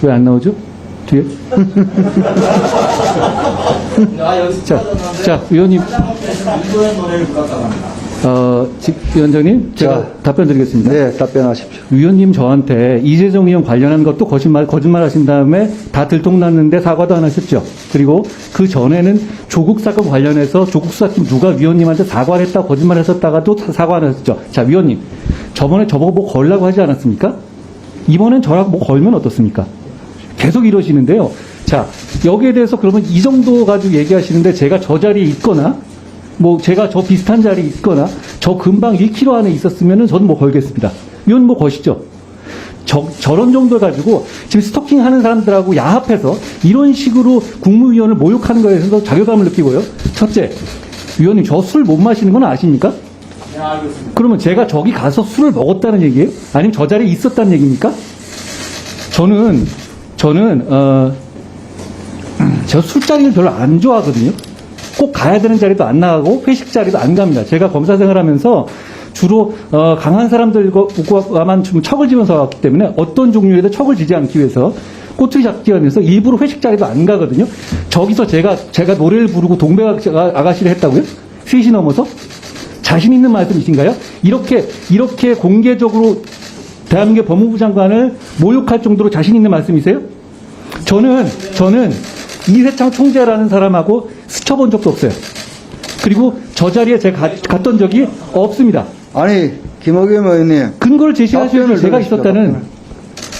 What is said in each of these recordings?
왜 안 나오죠? 뒤에? 자, 위원님. 위원장님, 제가 답변 드리겠습니다. 네, 답변하십시오. 위원님 저한테 이재정 의원 관련한 것도 거짓말 하신 다음에 다 들통났는데 사과도 안 하셨죠. 그리고 그 전에는 조국 사건 관련해서 조국 수사팀 누가 위원님한테 사과를 했다고 거짓말 했었다가도 사과 안 하셨죠. 자, 위원님. 저번에 저보고 뭐 걸라고 하지 않았습니까? 이번엔 저랑 뭐 걸면 어떻습니까? 계속 이러시는데요. 자, 여기에 대해서 그러면 이 정도 가지고 얘기하시는데 제가 저 자리에 있거나 뭐 제가 저 비슷한 자리에 있거나 저 근방 1km 안에 있었으면은 저는 뭐 걸겠습니다. 위원 뭐 거시죠? 저런 정도 가지고 지금 스토킹 하는 사람들하고 야합해서 이런 식으로 국무위원을 모욕하는 거에 대해서 자괴감을 느끼고요. 첫째, 위원님 저 술 못 마시는 건 아십니까? 네, 알겠습니다. 그러면 제가 저기 가서 술을 먹었다는 얘기예요? 아니면 저 자리에 있었다는 얘기입니까? 저는 제가 술자리를 별로 안 좋아하거든요. 꼭 가야 되는 자리도 안 나가고 회식 자리도 안 갑니다. 제가 검사 생활하면서 주로 강한 사람들과만 좀 척을 지면서 왔기 때문에 어떤 종류에도 척을 지지 않기 위해서 꼬투리 잡기 위해서 일부러 회식 자리도 안 가거든요. 저기서 제가 노래를 부르고 동백 아가씨를 했다고요? 3시 넘어서? 자신 있는 말씀이신가요? 이렇게 공개적으로 대한민국 법무부 장관을 모욕할 정도로 자신 있는 말씀이세요? 저는 이세창 총재라는 사람하고 스쳐본 적도 없어요. 그리고 저 자리에 제가 갔던 적이 없습니다. 아니, 김의겸 의원님. 근거를 제시하셔야죠. 제가 있었다는.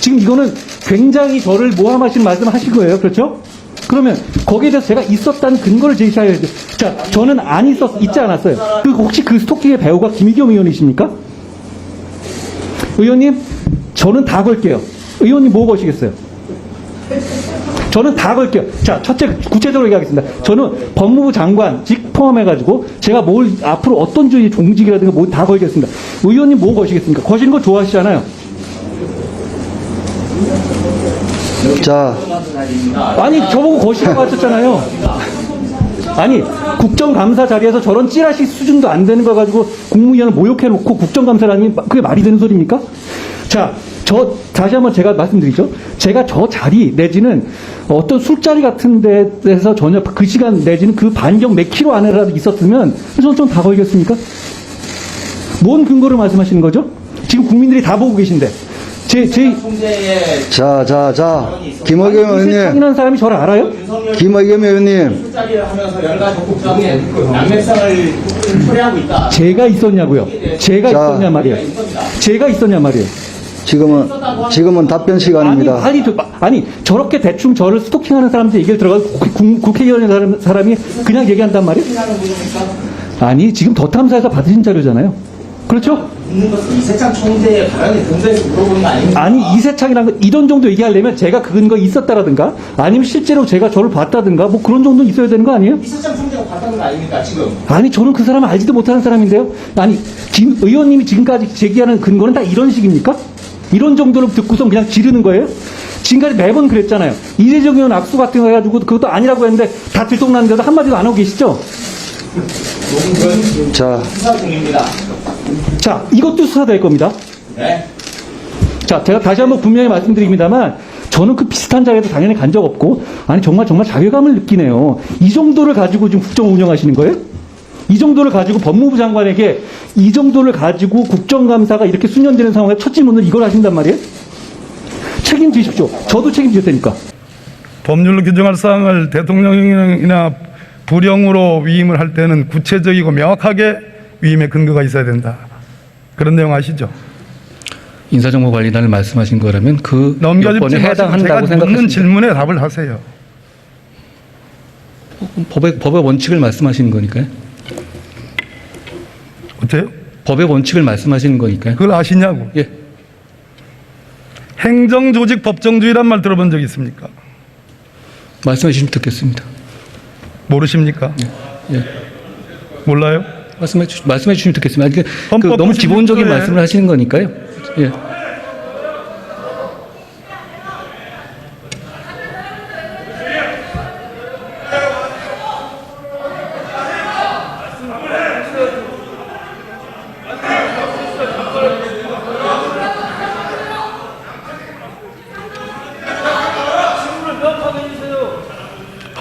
지금 이거는 굉장히 저를 모함하신 말씀을 하신 거예요. 그렇죠? 그러면 거기에 대해서 제가 있었다는 근거를 제시하셔야죠. 자, 저는 있지 않았어요. 혹시 그 스토킹의 배우가 김의겸 의원이십니까? 의원님, 저는 다 걸게요. 의원님 뭐 거시겠어요? 저는 다 걸게요. 자, 첫째, 구체적으로 얘기하겠습니다. 저는 법무부 장관직 포함해가지고 제가 뭘 앞으로 어떤 주의 종직이라든가 뭐 다 걸겠습니다. 의원님 뭐 거시겠습니까? 거시는 거 좋아하시잖아요. 자, 아니, 저보고 거시라고 하셨잖아요. 아니, 국정감사 자리에서 저런 찌라시 수준도 안 되는 거 가지고 국무위원을 모욕해놓고 국정감사라니 그게 말이 되는 소리입니까? 자, 다시 한번 제가 말씀드리죠. 제가 저 자리 내지는 어떤 술자리 같은 데에서 전혀 그 시간 내지는 그 반경 몇 킬로 안에라도 있었으면 저는 좀 다 걸겠습니까? 뭔 근거로 말씀하시는 거죠? 지금 국민들이 다 보고 계신데. 자. 김의겸 의원님. 이세창이라는 사람이 저를 알아요? 김의겸 의원님. 술자리를 하면서 열과 적극적인 난맥성을 초래하고 있다. 제가 있었냐고요? 제가 있었냐 말이에요. 제가 있었냐 말이에요. 지금은 답변 시간입니다. 아니, 저렇게 대충 저를 스토킹하는 사람들 얘기를 들어가서 국회의원이라는 사람이 그냥 얘기한단 말이에요? 아니, 지금 더 탐사에서 받으신 자료잖아요. 그렇죠? 묻는 것은 이세창 총재의 발언에 근거해서 물어보는 거 아닙니까? 아니, 이세창이라는 거 이런 정도 얘기하려면 제가 그 근거 있었다라든가 아니면 실제로 제가 저를 봤다든가 뭐 그런 정도 있어야 되는 거 아니에요? 이세창 총재가 봤다는 거 아닙니까, 지금? 아니, 저는 그 사람을 알지도 못하는 사람인데요. 아니, 김 의원님이 지금까지 제기하는 근거는 다 이런 식입니까? 이런 정도로 듣고선 그냥 지르는 거예요? 지금까지 매번 그랬잖아요. 이재정 의원 악수 같은 거 해가지고 그것도 아니라고 했는데 다 들통났는데도 한마디도 안 하고 계시죠? 자, 수사 중입니다. 자, 이것도 수사될 겁니다. 네. 자, 제가 다시 한번 분명히 말씀드립니다만 저는 그 비슷한 자리에도 당연히 간 적 없고 아니 정말 자괴감을 느끼네요. 이 정도를 가지고 지금 국정 운영하시는 거예요? 이 정도를 가지고 법무부 장관에게 이 정도를 가지고 국정감사가 이렇게 수년되는 상황에 첫 질문을 이걸 하신단 말이에요? 책임지십시오. 저도 책임질 테니까. 법률로 규정할 사항을 대통령이나 부령으로 위임을 할 때는 구체적이고 명확하게 위임의 근거가 있어야 된다. 그런 내용 아시죠? 인사정보관리단을 말씀하신 거라면 그 넘겨짚지 요건에 마시고 해당한다고 제가 묻는 생각하십니까? 질문에 답을 하세요. 법의 원칙을 말씀하시는 거니까요. 어때요? 법의 원칙을 말씀하시는 거니까요. 그걸 아시냐고. 예. 행정조직 법정주의란 말 들어본 적 있습니까? 말씀해 주시면 듣겠습니다. 모르십니까? 예. 몰라요? 말씀해 주시면 듣겠습니다. 그 헌법 너무 96조에 기본적인 말씀을 하시는 거니까요. 예.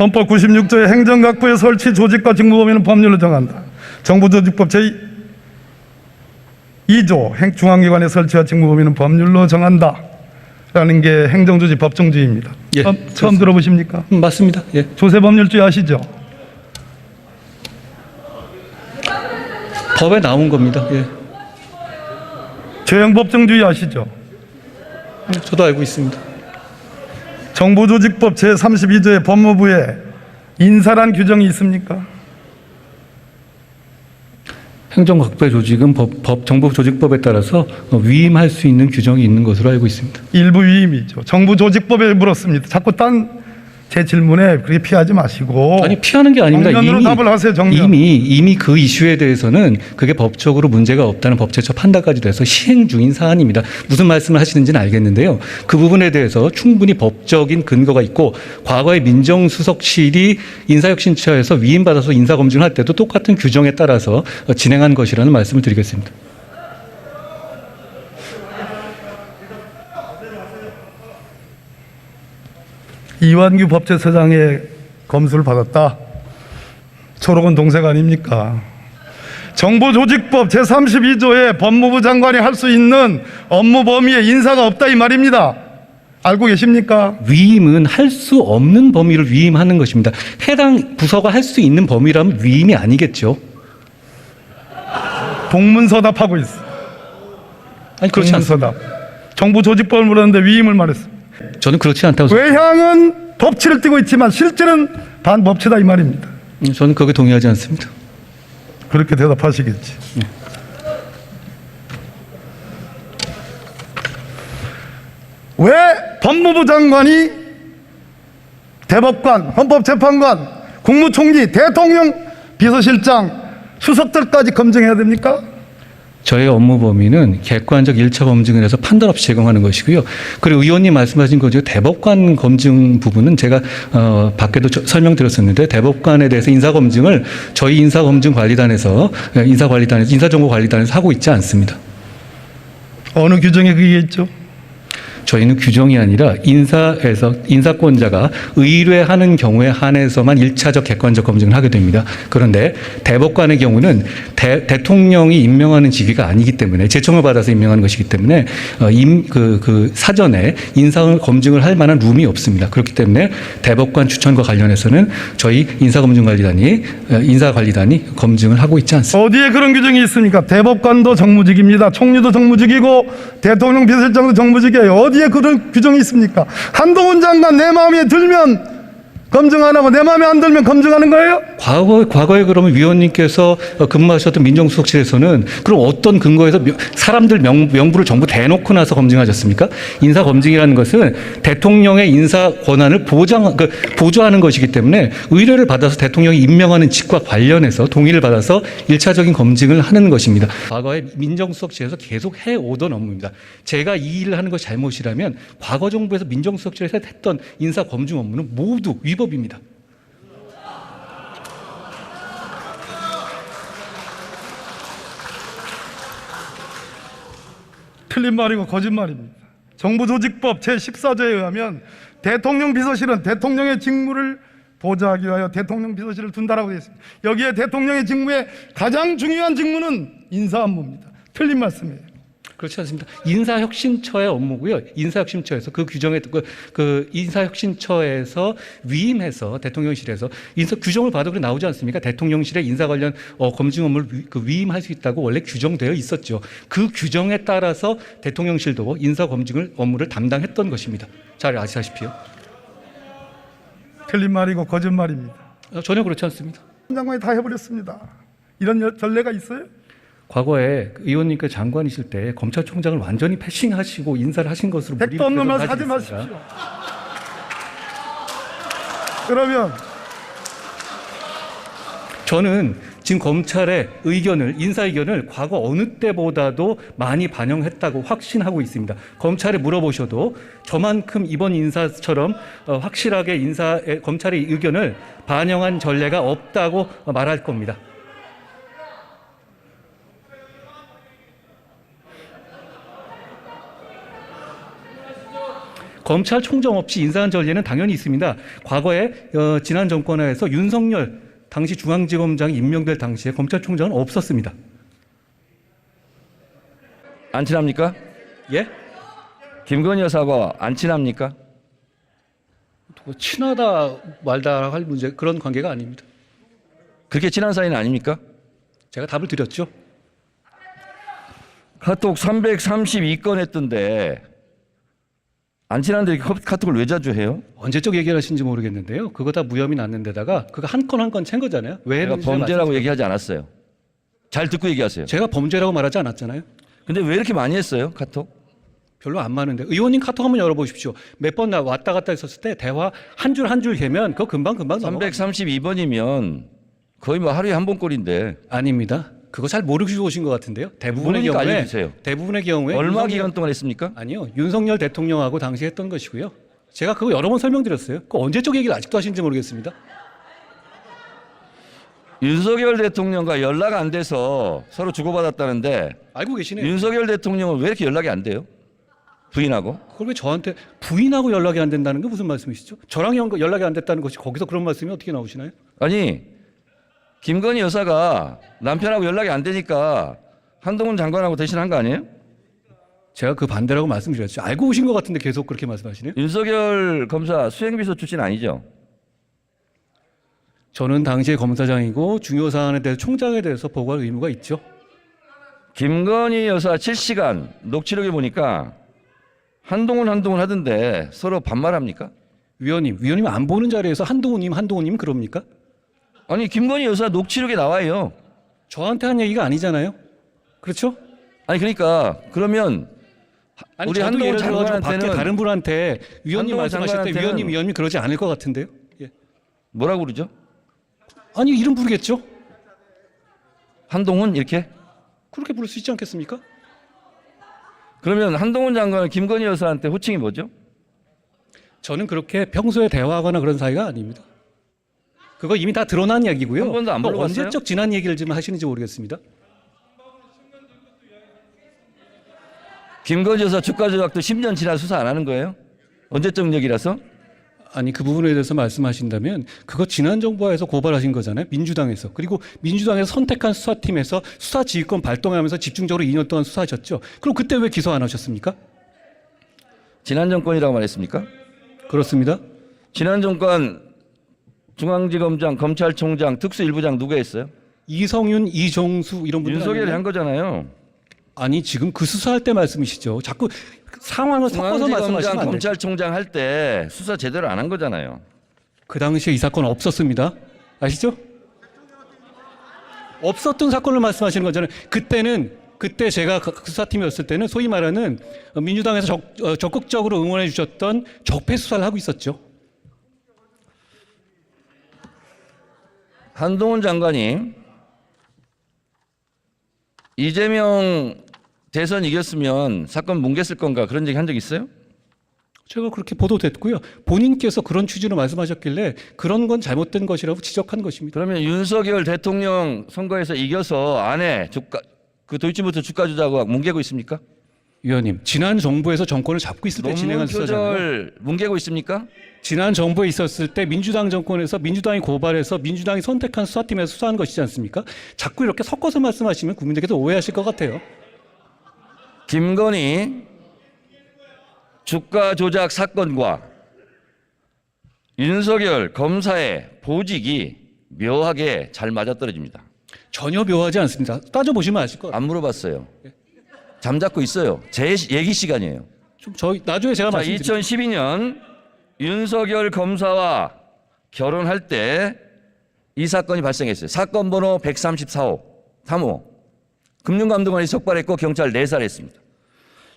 헌법 96조의 행정각부의 설치 조직과 직무 범위는 법률로 정한다. 정부조직법 제2조 중앙기관의 설치와 직무 범위는 법률로 정한다. 라는 게 행정조직 법정주의입니다. 예, 처음 들어보십니까? 맞습니다. 예. 조세법률주의 아시죠? 법에 나온 겁니다. 예. 죄형법정주의 아시죠? 저도 알고 있습니다. 정부조직법 제32조의 법무부에 인사란 규정이 있습니까? 행정각부의 조직은 정부조직법에 따라서 위임할 수 있는 규정이 있는 것으로 알고 있습니다. 일부 위임이죠. 정부조직법에 물었습니다. 자꾸 딴 제 질문에 그렇게 피하지 마시고. 아니, 피하는 게 아닙니다. 정면으로 답을 하세요. 정면. 이미 그 이슈에 대해서는 그게 법적으로 문제가 없다는 법제처 판단까지 돼서 시행 중인 사안입니다. 무슨 말씀을 하시는지는 알겠는데요. 그 부분에 대해서 충분히 법적인 근거가 있고, 과거에 민정수석실이 인사혁신처에서 위임받아서 인사검증을 할 때도 똑같은 규정에 따라서 진행한 것이라는 말씀을 드리겠습니다. 이완규 법제처장의 검수를 받았다. 초록은 동생 아닙니까? 정부조직법 제32조에 법무부 장관이 할 수 있는 업무 범위에 인사가 없다 이 말입니다. 알고 계십니까? 위임은 할 수 없는 범위를 위임하는 것입니다. 해당 부서가 할 수 있는 범위라면 위임이 아니겠죠. 동문서답하고 있어. 아니, 그렇지 않습니다. 동문서답. 정부조직법을 물었는데 위임을 말했습니다. 저는 그렇지 않다고 외향은 법치를 띠고 있지만 실제는 반법치다 이 말입니다. 저는 거기에 동의하지 않습니다. 그렇게 대답하시겠지. 왜 법무부 장관이 대법관, 헌법재판관, 국무총리, 대통령, 비서실장, 수석들까지 검증해야 됩니까? 저의 업무 범위는 객관적 1차 검증을 해서 판단 없이 제공하는 것이고요. 그리고 의원님 말씀하신 거죠. 대법관 검증 부분은 제가 밖에도 설명드렸었는데, 대법관에 대해서 인사검증을 저희 인사검증관리단에서 인사정보관리단에서 하고 있지 않습니다. 어느 규정에 그게 있죠? 저희는 규정이 아니라 인사권자가 의뢰하는 경우에 한해서만 1차적 객관적 검증을 하게 됩니다. 그런데 대법관의 경우는 대통령이 임명하는 직위가 아니기 때문에, 제청을 받아서 임명하는 것이기 때문에 사전에 인사 검증을 할 만한 룸이 없습니다. 그렇기 때문에 대법관 추천과 관련해서는 저희 인사검증관리단이 검증을 하고 있지 않습니다. 어디에 그런 규정이 있습니까? 대법관도 정무직입니다. 총리도 정무직이고 대통령 비서실장도 정무직이에요. 어디에 그런 규정이 있습니까? 한동훈 장관 내 마음에 들면 검증 안 하고 내 마음에 안 들면 검증하는 거예요? 과거에 그러면 위원님께서 근무하셨던 민정수석실에서는 그럼 어떤 근거에서 사람들 명부를 전부 대놓고 나서 검증하셨습니까? 인사 검증이라는 것은 대통령의 인사 권한을 보조하는 것이기 때문에 의뢰를 받아서 대통령이 임명하는 직과 관련해서 동의를 받아서 1차적인 검증을 하는 것입니다. 과거에 민정수석실에서 계속 해오던 업무입니다. 제가 이 일을 하는 것이 잘못이라면 과거 정부에서 민정수석실에서 했던 인사 검증 업무는 모두 위법입니다. 틀린 말이고 거짓말입니다. 정부조직법 제14조에 의하면 대통령 비서실은 대통령의 직무를 보좌하기 위하여 대통령 비서실을 둔다라고 되어 있습니다. 여기에 대통령의 직무의 가장 중요한 직무는 인사 업무입니다. 틀린 말씀이에요. 그렇지 않습니다. 인사혁신처의 업무고요. 인사혁신처에서 그 규정에 인사혁신처에서 위임해서 대통령실에서 규정을 봐도 그렇게 나오지 않습니까? 대통령실의 인사 관련 검증 업무를 위임할 수 있다고 원래 규정되어 있었죠. 그 규정에 따라서 대통령실도 인사 검증을 업무를 담당했던 것입니다. 잘 아시다시피요. 틀린 말이고 거짓말입니다. 전혀 그렇지 않습니다. 장관이 다 해버렸습니다. 이런 전례가 있어요? 과거에 의원님께서 장관이실 때 검찰총장을 완전히 패싱하시고 인사를 하신 것으로 백도 없는 말 하지 마십시오. 그러면 저는 지금 검찰의 인사 의견을 과거 어느 때보다도 많이 반영했다고 확신하고 있습니다. 검찰에 물어보셔도 저만큼 이번 인사처럼 확실하게 검찰의 의견을 반영한 전례가 없다고 말할 겁니다. 검찰총장 없이 인사한 전례는 당연히 있습니다. 과거에 지난 정권하에서 윤석열 당시 중앙지검장이 임명될 당시에 검찰총장은 없었습니다. 안 친합니까? 예? 김건희 여사하고 안 친합니까? 친하다 말다 할 문제 그런 관계가 아닙니다. 그렇게 친한 사이는 아닙니까? 제가 답을 드렸죠. 카톡 332건 했던데 안 친한데 이렇게 카톡을 왜 자주 해요? 언제적 얘기를 하신지 모르겠는데요. 그거 다 무혐의 났는 데다가 그거 한 건 한 건 챈 거잖아요. 왜 제가 했는지 범죄라고 얘기하지 않았어요. 잘 듣고 얘기하세요. 제가 범죄라고 말하지 않았잖아요. 근데 왜 이렇게 많이 했어요? 카톡? 별로 안 많은데 의원님 카톡 한번 열어보십시오. 몇 번 왔다 갔다 했었을 때 대화 한 줄 한 줄 개면 그거 금방 넘어가. 332번이면 거의 뭐 하루에 한 번 꼴인데 아닙니다. 그거 잘 모르시고 오신 것 같은데요. 대부분의 모르니까 경우에 알려주세요. 대부분의 경우에 얼마 윤석열- 기간 동안 했습니까? 아니요. 윤석열 대통령하고 당시 했던 것이고요. 제가 그거 여러 번 설명드렸어요. 그 언제적 얘기를 아직도 하시는지 모르겠습니다. 윤석열 대통령과 연락 안 돼서 서로 주고받았다는데 알고 계시네요. 윤석열 대통령은 왜 이렇게 연락이 안 돼요? 부인하고? 그걸 왜 저한테 부인하고 연락이 안 된다는 게 무슨 말씀이시죠? 저랑 연락이 안 됐다는 것이 거기서 그런 말씀이 어떻게 나오시나요? 아니 김건희 여사가 남편하고 연락이 안 되니까 한동훈 장관하고 대신한 거 아니에요? 제가 그 반대라고 말씀드렸죠. 알고 오신 것 같은데 계속 그렇게 말씀하시네요. 윤석열 검사 수행비서 출신 아니죠? 저는 당시에 검사장이고 중요 사안에 대해서 총장에 대해서 보고할 의무가 있죠. 김건희 여사 7시간 녹취록에 보니까 한동훈 하던데 서로 반말합니까? 위원님 안 보는 자리에서 한동훈님 그럽니까? 아니 김건희 여사 녹취록에 나와요. 저한테 한 얘기가 아니잖아요. 그렇죠? 아니 그러니까 그러면 아니, 우리 저도 한동훈 예를 들어가지고 밖에 장관한테는 다른 분한테 위원님 한동훈 말씀하실 때 장관한테는 위원님 그러지 않을 것 같은데요. 예. 뭐라고 그러죠? 아니 이름 부르겠죠. 한동훈 이렇게? 그렇게 부를 수 있지 않겠습니까? 그러면 한동훈 장관은 김건희 여사한테 호칭이 뭐죠? 저는 그렇게 평소에 대화하거나 그런 사이가 아닙니다. 그거 이미 다 드러난 얘기고요. 한 번도 안 또 물어봤어요? 언제적 지난 얘기를 지금 하시는지 모르겠습니다. 김건희 여사 주가 조작도 10년 지나 수사 안 하는 거예요? 언제적 얘기라서? 아니 그 부분에 대해서 말씀하신다면 그거 지난 정부에서 고발하신 거잖아요. 민주당에서. 그리고 민주당에서 선택한 수사팀에서 수사지휘권 발동하면서 집중적으로 2년 동안 수사하셨죠. 그럼 그때 왜 기소 안 하셨습니까? 지난 정권이라고 말했습니까? 그렇습니다. 지난 정권 중앙지검장, 검찰총장, 특수일부장 누가 했어요? 이성윤, 이종수 이런 분들 윤석열이 아니에요? 한 거잖아요. 아니 지금 그 수사할 때 말씀이시죠. 자꾸 상황을 섞어서 중앙지검장, 말씀하시면 안 돼요. 검찰총장 할 때 수사 제대로 안 한 거잖아요. 그 당시에 이 사건 없었습니다. 아시죠? 없었던 사건을 말씀하시는 거잖아요. 그때 제가 그 수사팀이었을 때는 소위 말하는 민주당에서 적극적으로 응원해 주셨던 적폐 수사를 하고 있었죠. 한동훈 장관이 이재명 대선 이겼으면 사건 뭉갰을 건가 그런 얘기 한 적 있어요? 제가 그렇게 보도됐고요. 본인께서 그런 취지로 말씀하셨길래 그런 건 잘못된 것이라고 지적한 것입니다. 그러면 윤석열 대통령 선거에서 이겨서 안에 그 도이치모터 주가 조작과 뭉개고 있습니까? 위원님, 지난 정부에서 정권을 잡고 있을 때 논문 진행한 수사잖아요. 표절 뭉개고 있습니까? 지난 정부에 있었을 때 민주당 정권에서 민주당이 고발해서 민주당이 선택한 수사팀에서 수사한 것이지 않습니까? 자꾸 이렇게 섞어서 말씀하시면 국민들께서 오해하실 것 같아요. 김건희 주가 조작 사건과 윤석열 검사의 보직이 묘하게 잘 맞아떨어집니다. 전혀 묘하지 않습니다. 따져보시면 아실 것 같아요. 안 물어봤어요. 잠잡고 있어요. 제 얘기 시간이에요. 좀 나중에 제가 자, 말씀드릴게요. 2012년 윤석열 검사와 결혼할 때 이 사건이 발생했어요. 사건 번호 134호 3호 금융감독원이 적발했고 경찰 내살했습니다.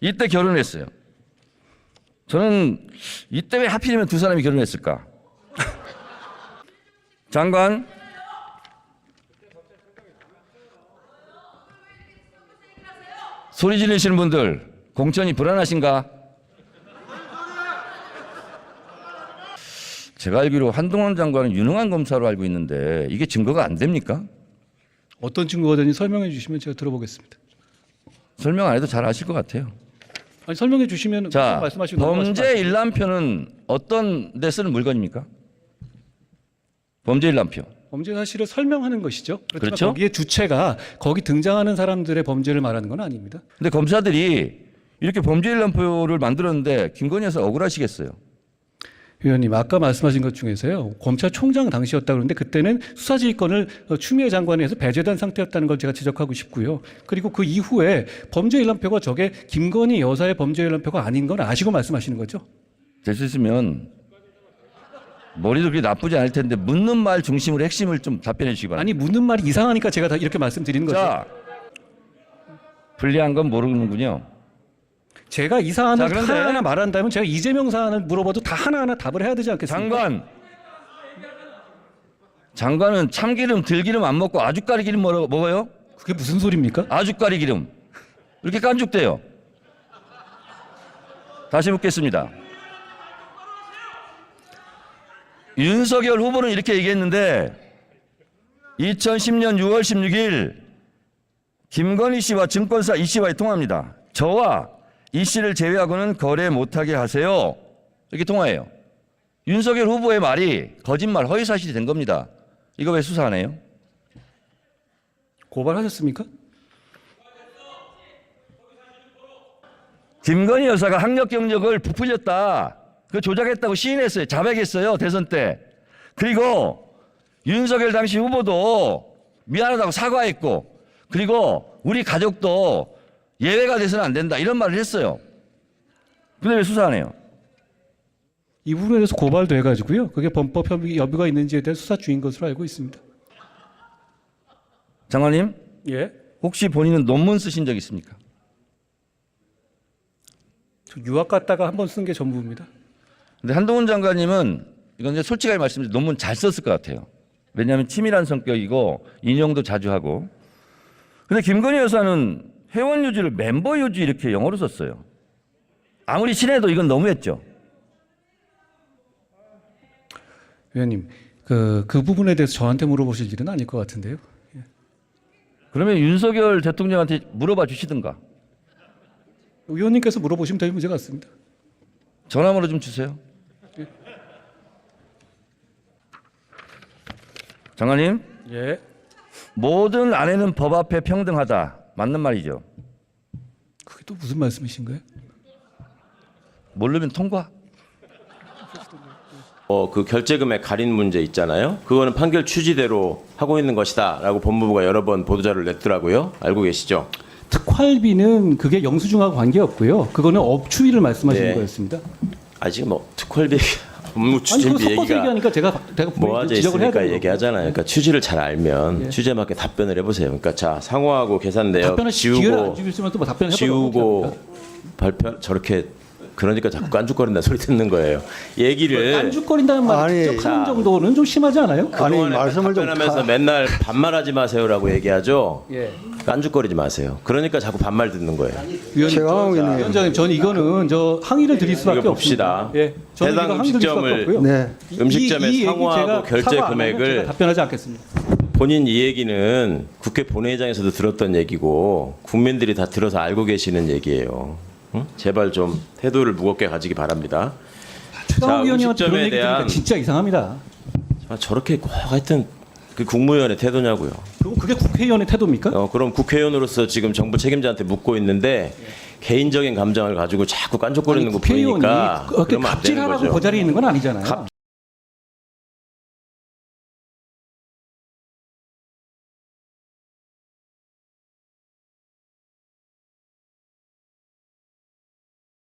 이때 결혼했어요. 저는 이때 왜 하필이면 두 사람이 결혼했을까? 장관, 소리 지르시는 분들 공천이 불안하신가? 제가 알기로 한동훈 장관은 유능한 검사로 알고 있는데 이게 증거가 안 됩니까? 어떤 증거가 되는지 설명해 주시면 제가 들어보겠습니다. 설명 안 해도 잘 아실 것 같아요. 아니, 설명해 주시면 자, 말씀하시고 범죄 일람표는 어떤 데 쓰는 물건입니까? 범죄 일람표. 범죄 사실을 설명하는 것이죠. 그렇지만 그렇죠? 거기에 주체가 거기 등장하는 사람들의 범죄를 말하는 건 아닙니다. 근데 검사들이 이렇게 범죄 일람표를 만들었는데 김건희 여사 억울하시겠어요? 위원님, 아까 말씀하신 것 중에서요, 검찰총장 당시였다 그러는데 그때는 수사지휘권을 추미애 장관에 해서 배제된 상태였다는 걸 제가 지적하고 싶고요. 그리고 그 이후에 범죄 일람표가 저게 김건희 여사의 범죄 일람표가 아닌 건 아시고 말씀하시는 거죠? 될 수 있으면 머리도 그렇게 나쁘지 않을 텐데 묻는 말 중심으로 핵심을 좀 답변해 주시기 바랍니다. 아니, 묻는 말이 이상하니까 제가 다 이렇게 말씀드리는 거죠. 자, 불리한 건 모르는군요. 제가 이 사안을 자, 그런데 하나하나 말한다면 제가 이재명 사안을 물어봐도 다 하나하나 답을 해야 되지 않겠습니까? 장관은 참기름, 들기름 안 먹고 아주까리 기름 먹어요? 그게 무슨 소리입니까? 아주까리 기름. 이렇게 깐죽대요. 다시 묻겠습니다. 윤석열 후보는 이렇게 얘기했는데 2010년 6월 16일 김건희 씨와 증권사 이 씨와의 통화입니다. 저와 이 씨를 제외하고는 거래 못하게 하세요. 이렇게 통화해요. 윤석열 후보의 말이 거짓말, 허위사실이 된 겁니다. 이거 왜 수사 안 해요? 고발하셨습니까? 김건희 여사가 학력 경력을 부풀렸다. 그 조작했다고 시인했어요. 자백했어요. 대선 때. 그리고 윤석열 당시 후보도 미안하다고 사과했고, 그리고 우리 가족도 예외가 돼서는 안 된다. 이런 말을 했어요. 근데 왜 수사 안 해요? 이 부분에 대해서 고발도 해가지고요. 그게 범법 여부가 있는지에 대한 수사 중인 것으로 알고 있습니다. 장관님, 예. 혹시 본인은 논문 쓰신 적 있습니까? 저 유학 갔다가 한 번 쓴 게 전부입니다. 근데 한동훈 장관님은 이건 이제 솔직하게 말씀드리면 논문 잘 썼을 것 같아요. 왜냐하면 치밀한 성격이고 인용도 자주 하고. 근데 김건희 여사는 회원 유지를 멤버 유지 이렇게 영어로 썼어요. 아무리 친해도 이건 너무했죠. 위원님, 그 부분에 대해서 저한테 물어보실 일은 아닐 것 같은데요. 그러면 윤석열 대통령한테 물어봐 주시든가. 위원님께서 물어보시면 될 문제 같습니다. 전화번호 좀 주세요. 장관님, 예. 모든 아내는 법 앞에 평등하다. 맞는 말이죠. 그게 또 무슨 말씀이신가요? 모르면 통과. 그 결제금액 갈인 문제 있잖아요. 그거는 판결 취지대로 하고 있는 것이다라고 법무부가 여러 번 보도자료를 냈더라고요. 알고 계시죠? 특활비는 그게 영수증하고 관계없고요. 그거는 업추위를 말씀하시는 네. 거였습니다. 아직 뭐 특활비 업무 아니, 추진비 그거 섞어서 얘기가 얘기하니까 제가 모아져 지적을 해야 있으니까 되는 얘기하잖아요. 그러니까 취지를 잘 알면 예. 취지에 맞게 답변을 해보세요. 그러니까 자 상호하고 계산 내역 답변을 기회를 안 주시면 또 뭐 답변을 지우고 발표 저렇게 그러니까 자꾸 깐죽거린다 소리 듣는 거예요. 얘기를 깐죽거린다는 말 아니, 지적하는 정도는 좀 심하지 않아요? 아니, 그동안에 말씀을 좀 답변하면서 다- 맨날 반말하지 마세요라고 얘기하죠. 예. 깐죽거리지 마세요. 그러니까 자꾸 반말 듣는 거예요. 최강욱 의원님. 위원장님, 저는 이거는 저 항의를 드릴 수밖에 이거 없습니다. 봅시다. 예, 저는 해당 이거 항의 드릴 수밖에 음식점을 없고요. 네. 음식점의 이 얘기 상호하고 제가 결제 사과 안 하고 금액을 제가 답변하지 않겠습니다. 본인 이 얘기는 국회 본회의장에서도 들었던 얘기고 국민들이 다 들어서 알고 계시는 얘기예요. 응? 제발 좀 태도를 무겁게 가지기 바랍니다. 최강욱 의원님한테 그런 음식점에 얘기 들으니까 대한 진짜 이상합니다. 저렇게 꼭 하여튼 그 국무위원의 태도냐고요. 그럼 그게 국회의원의 태도입니까? 그럼 국회의원으로서 지금 정부 책임자한테 묻고 있는데 개인적인 감정을 가지고 자꾸 깐족거리는 거 국회의원이 보이니까 그렇게 그러면 안 되는 갑질하라고 거죠. 그 자리에 있는 건 아니잖아요.